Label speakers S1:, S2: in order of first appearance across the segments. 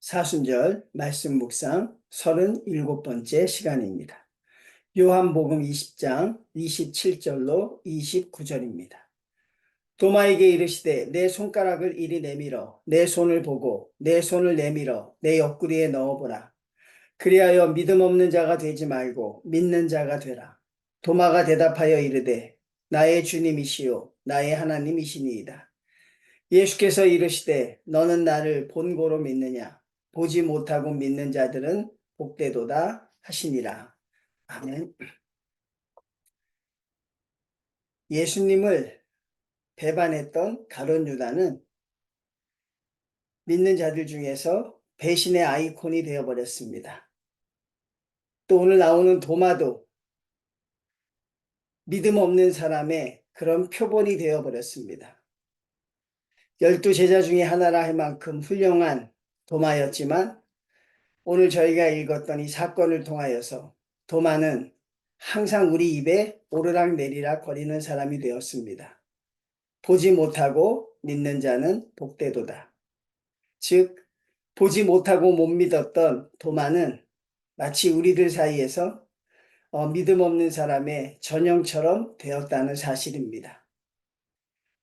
S1: 사순절 말씀 묵상 37번째 시간입니다. 요한복음 20장 27절로 29절입니다. 도마에게 이르시되 내 손가락을 이리 내밀어 내 손을 보고 내 손을 내밀어 내 옆구리에 넣어보라. 그리하여 믿음 없는 자가 되지 말고 믿는 자가 되라. 도마가 대답하여 이르되 나의 주님이시요 나의 하나님이시니이다. 예수께서 이르시되 너는 나를 본고로 믿느냐? 보지 못하고 믿는 자들은 복되도다 하시니라. 아멘. 예수님을 배반했던 가룟 유다는 믿는 자들 중에서 배신의 아이콘이 되어버렸습니다. 또 오늘 나오는 도마도 믿음 없는 사람의 그런 표본이 되어버렸습니다. 12제자 중에 하나라 할 만큼 훌륭한 도마였지만 오늘 저희가 읽었던 이 사건을 통하여서 도마는 항상 우리 입에 오르락 내리락 거리는 사람이 되었습니다. 보지 못하고 믿는 자는 복되도다. 즉 보지 못하고 못 믿었던 도마는 마치 우리들 사이에서 믿음 없는 사람의 전형처럼 되었다는 사실입니다.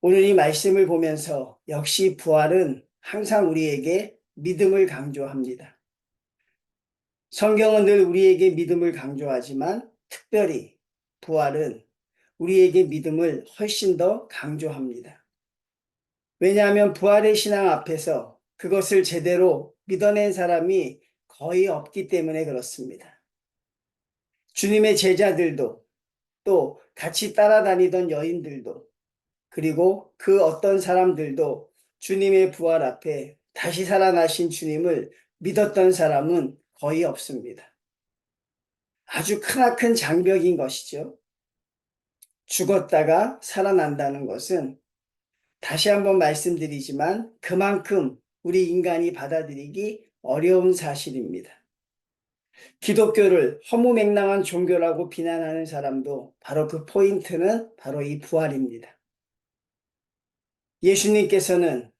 S1: 오늘 이 말씀을 보면서 역시 부활은 항상 우리에게 믿음을 강조합니다. 성경은 늘 우리에게 믿음을 강조하지만 특별히 부활은 우리에게 믿음을 훨씬 더 강조합니다. 왜냐하면 부활의 신앙 앞에서 그것을 제대로 믿어낸 사람이 거의 없기 때문에 그렇습니다. 주님의 제자들도 또 같이 따라다니던 여인들도 그리고 그 어떤 사람들도 주님의 부활 앞에 다시 살아나신 주님을 믿었던 사람은 거의 없습니다. 아주 크나큰 장벽인 것이죠. 죽었다가 살아난다는 것은 다시 한번 말씀드리지만 그만큼 우리 인간이 받아들이기 어려운 사실입니다. 기독교를 허무맹랑한 종교라고 비난하는 사람도 바로 그 포인트는 바로 이 부활입니다. 예수님께서는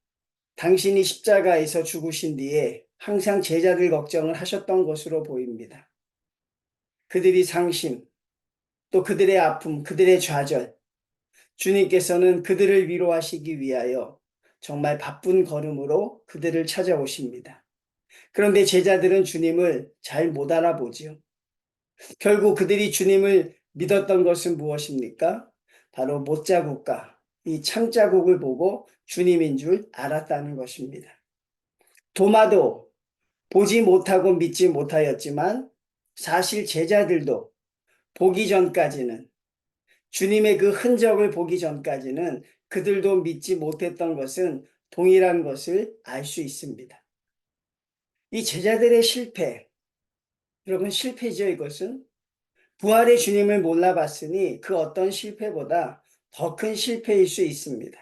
S1: 당신이 십자가에서 죽으신 뒤에 항상 제자들 걱정을 하셨던 것으로 보입니다. 그들이 상심, 또 그들의 아픔, 그들의 좌절, 주님께서는 그들을 위로하시기 위하여 정말 바쁜 걸음으로 그들을 찾아오십니다. 그런데 제자들은 주님을 잘 못 알아보지요. 결국 그들이 주님을 믿었던 것은 무엇입니까? 바로 못자국과 이 창자국을 보고 주님인 줄 알았다는 것입니다. 도마도 보지 못하고 믿지 못하였지만 사실 제자들도 보기 전까지는 주님의 그 흔적을 보기 전까지는 그들도 믿지 못했던 것은 동일한 것을 알 수 있습니다. 이 제자들의 실패, 여러분 실패죠 이것은? 부활의 주님을 몰라봤으니 그 어떤 실패보다 더 큰 실패일 수 있습니다.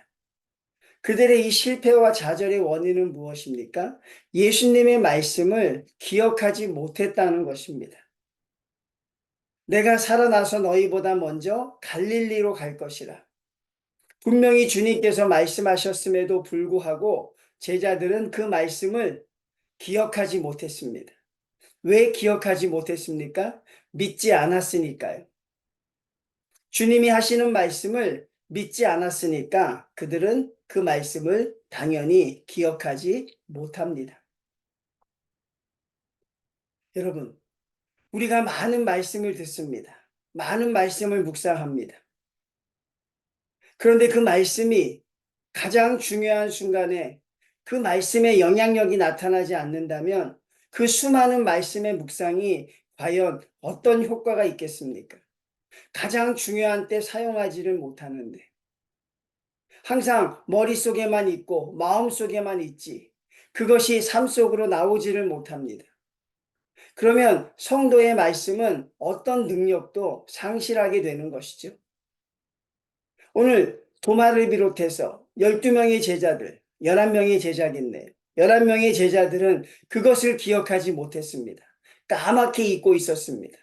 S1: 그들의 이 실패와 좌절의 원인은 무엇입니까? 예수님의 말씀을 기억하지 못했다는 것입니다. 내가 살아나서 너희보다 먼저 갈릴리로 갈 것이라. 분명히 주님께서 말씀하셨음에도 불구하고 제자들은 그 말씀을 기억하지 못했습니다. 왜 기억하지 못했습니까? 믿지 않았으니까요. 주님이 하시는 말씀을 믿지 않았으니까 그들은 그 말씀을 당연히 기억하지 못합니다. 여러분, 우리가 많은 말씀을 듣습니다. 많은 말씀을 묵상합니다. 그런데 그 말씀이 가장 중요한 순간에 그 말씀의 영향력이 나타나지 않는다면 그 수많은 말씀의 묵상이 과연 어떤 효과가 있겠습니까? 가장 중요한 때 사용하지를 못하는데 항상 머릿속에만 있고 마음속에만 있지 그것이 삶 속으로 나오지를 못합니다. 그러면 성도의 말씀은 어떤 능력도 상실하게 되는 것이죠. 오늘 도마를 비롯해서 12명의 제자들, 11명의 제자겠네요. 11명의 제자들은 그것을 기억하지 못했습니다. 까맣게 잊고 있었습니다.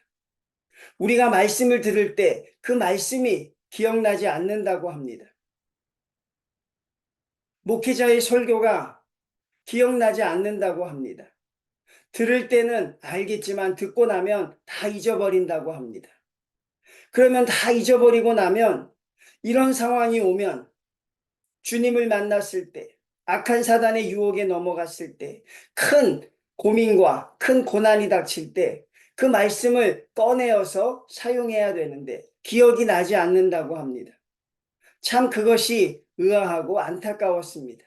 S1: 우리가 말씀을 들을 때 그 말씀이 기억나지 않는다고 합니다. 목회자의 설교가 기억나지 않는다고 합니다. 들을 때는 알겠지만 듣고 나면 다 잊어버린다고 합니다. 그러면 다 잊어버리고 나면 이런 상황이 오면 주님을 만났을 때, 악한 사단의 유혹에 넘어갔을 때, 큰 고민과 큰 고난이 닥칠 때 그 말씀을 꺼내어서 사용해야 되는데 기억이 나지 않는다고 합니다. 참 그것이 의아하고 안타까웠습니다.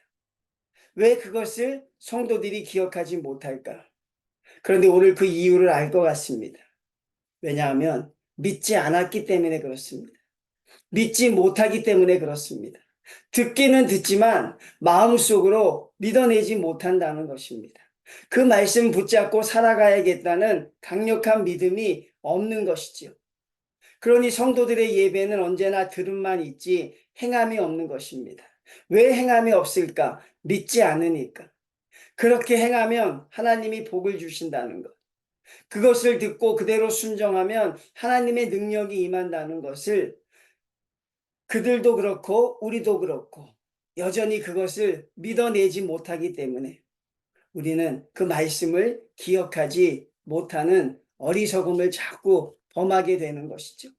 S1: 왜 그것을 성도들이 기억하지 못할까? 그런데 오늘 그 이유를 알 것 같습니다. 왜냐하면 믿지 않았기 때문에 그렇습니다. 믿지 못하기 때문에 그렇습니다. 듣기는 듣지만 마음속으로 믿어내지 못한다는 것입니다. 그 말씀 붙잡고 살아가야겠다는 강력한 믿음이 없는 것이지요. 그러니 성도들의 예배는 언제나 들음만 있지 행함이 없는 것입니다. 왜 행함이 없을까? 믿지 않으니까. 그렇게 행하면 하나님이 복을 주신다는 것. 그것을 듣고 그대로 순종하면 하나님의 능력이 임한다는 것을 그들도 그렇고 우리도 그렇고 여전히 그것을 믿어내지 못하기 때문에 우리는 그 말씀을 기억하지 못하는 어리석음을 자꾸 범하게 되는 것이죠.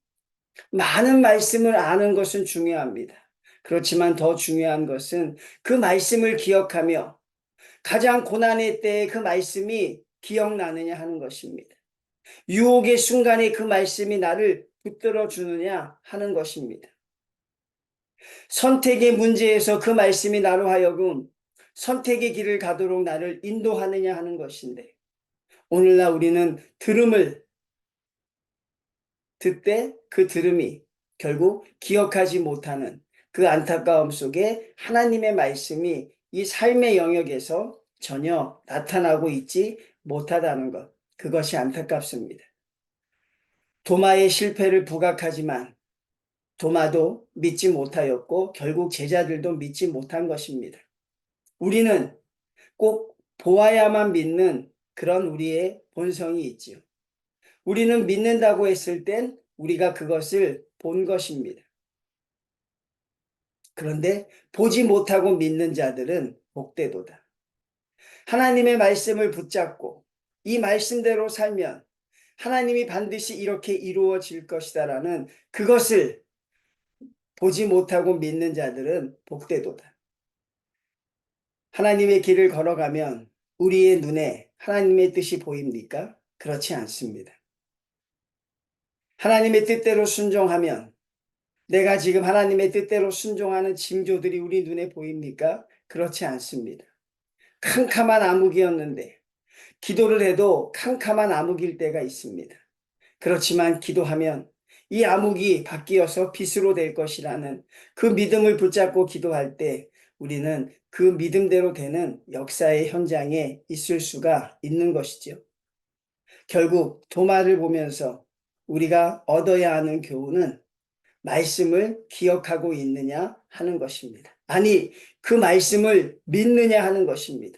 S1: 많은 말씀을 아는 것은 중요합니다. 그렇지만 더 중요한 것은 그 말씀을 기억하며 가장 고난의 때에 그 말씀이 기억나느냐 하는 것입니다. 유혹의 순간에 그 말씀이 나를 붙들어 주느냐 하는 것입니다. 선택의 문제에서 그 말씀이 나로 하여금 선택의 길을 가도록 나를 인도하느냐 하는 것인데 오늘날 우리는 들음을 듣되 그 들음이 결국 기억하지 못하는 그 안타까움 속에 하나님의 말씀이 이 삶의 영역에서 전혀 나타나고 있지 못하다는 것. 그것이 안타깝습니다. 도마의 실패를 부각하지만 도마도 믿지 못하였고 결국 제자들도 믿지 못한 것입니다. 우리는 꼭 보아야만 믿는 그런 우리의 본성이 있지요. 우리는 믿는다고 했을 땐 우리가 그것을 본 것입니다. 그런데 보지 못하고 믿는 자들은 복되도다. 하나님의 말씀을 붙잡고 이 말씀대로 살면 하나님이 반드시 이렇게 이루어질 것이다라는 그것을 보지 못하고 믿는 자들은 복되도다. 하나님의 길을 걸어가면 우리의 눈에 하나님의 뜻이 보입니까? 그렇지 않습니다. 하나님의 뜻대로 순종하면 내가 지금 하나님의 뜻대로 순종하는 징조들이 우리 눈에 보입니까? 그렇지 않습니다. 캄캄한 암흑이었는데 기도를 해도 캄캄한 암흑일 때가 있습니다. 그렇지만 기도하면 이 암흑이 바뀌어서 빛으로 될 것이라는 그 믿음을 붙잡고 기도할 때 우리는 그 믿음대로 되는 역사의 현장에 있을 수가 있는 것이죠. 결국 도마를 보면서 우리가 얻어야 하는 교훈은 말씀을 기억하고 있느냐 하는 것입니다. 아니, 그 말씀을 믿느냐 하는 것입니다.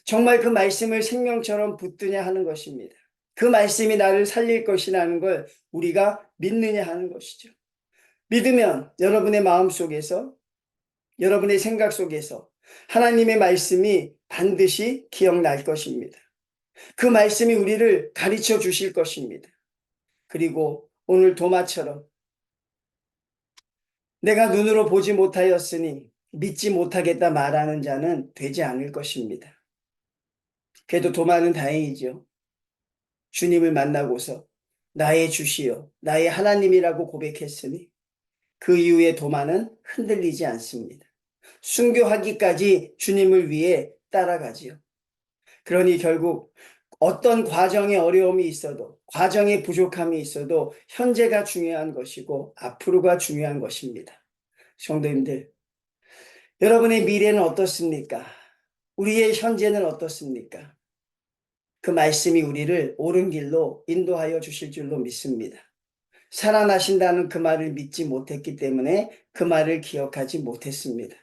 S1: 정말 그 말씀을 생명처럼 붙드냐 하는 것입니다. 그 말씀이 나를 살릴 것이라는 걸 우리가 믿느냐 하는 것이죠. 믿으면 여러분의 마음 속에서, 여러분의 생각 속에서 하나님의 말씀이 반드시 기억날 것입니다. 그 말씀이 우리를 가르쳐 주실 것입니다. 그리고 오늘 도마처럼 내가 눈으로 보지 못하였으니 믿지 못하겠다 말하는 자는 되지 않을 것입니다. 그래도 도마는 다행이죠. 주님을 만나고서 나의 주시여 나의 하나님이라고 고백했으니 그 이후에 도마는 흔들리지 않습니다. 순교하기까지 주님을 위해 따라가지요. 그러니 결국 어떤 과정의 어려움이 있어도 과정의 부족함이 있어도 현재가 중요한 것이고 앞으로가 중요한 것입니다. 성도님들, 여러분의 미래는 어떻습니까? 우리의 현재는 어떻습니까? 그 말씀이 우리를 옳은 길로 인도하여 주실 줄로 믿습니다. 살아나신다는 그 말을 믿지 못했기 때문에 그 말을 기억하지 못했습니다.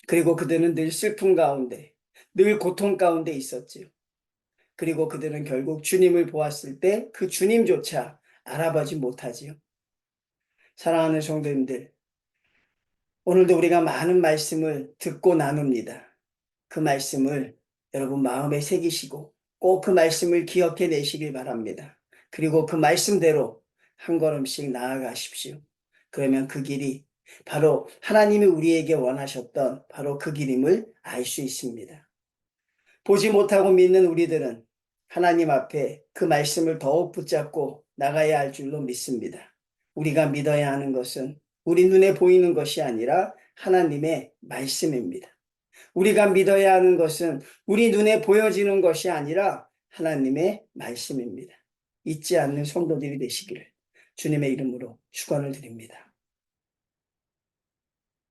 S1: 그리고 그들은 늘 슬픔 가운데, 늘 고통 가운데 있었지요. 그리고 그들은 결국 주님을 보았을 때 그 주님조차 알아보지 못하지요. 사랑하는 성도님들, 오늘도 우리가 많은 말씀을 듣고 나눕니다. 그 말씀을 여러분 마음에 새기시고 꼭 그 말씀을 기억해 내시길 바랍니다. 그리고 그 말씀대로 한 걸음씩 나아가십시오. 그러면 그 길이 바로 하나님이 우리에게 원하셨던 바로 그 길임을 알 수 있습니다. 보지 못하고 믿는 우리들은 하나님 앞에 그 말씀을 더욱 붙잡고 나가야 할 줄로 믿습니다. 우리가 믿어야 하는 것은 우리 눈에 보이는 것이 아니라 하나님의 말씀입니다. 우리가 믿어야 하는 것은 우리 눈에 보여지는 것이 아니라 하나님의 말씀입니다. 잊지 않는 성도들이 되시기를 주님의 이름으로 축원을 드립니다.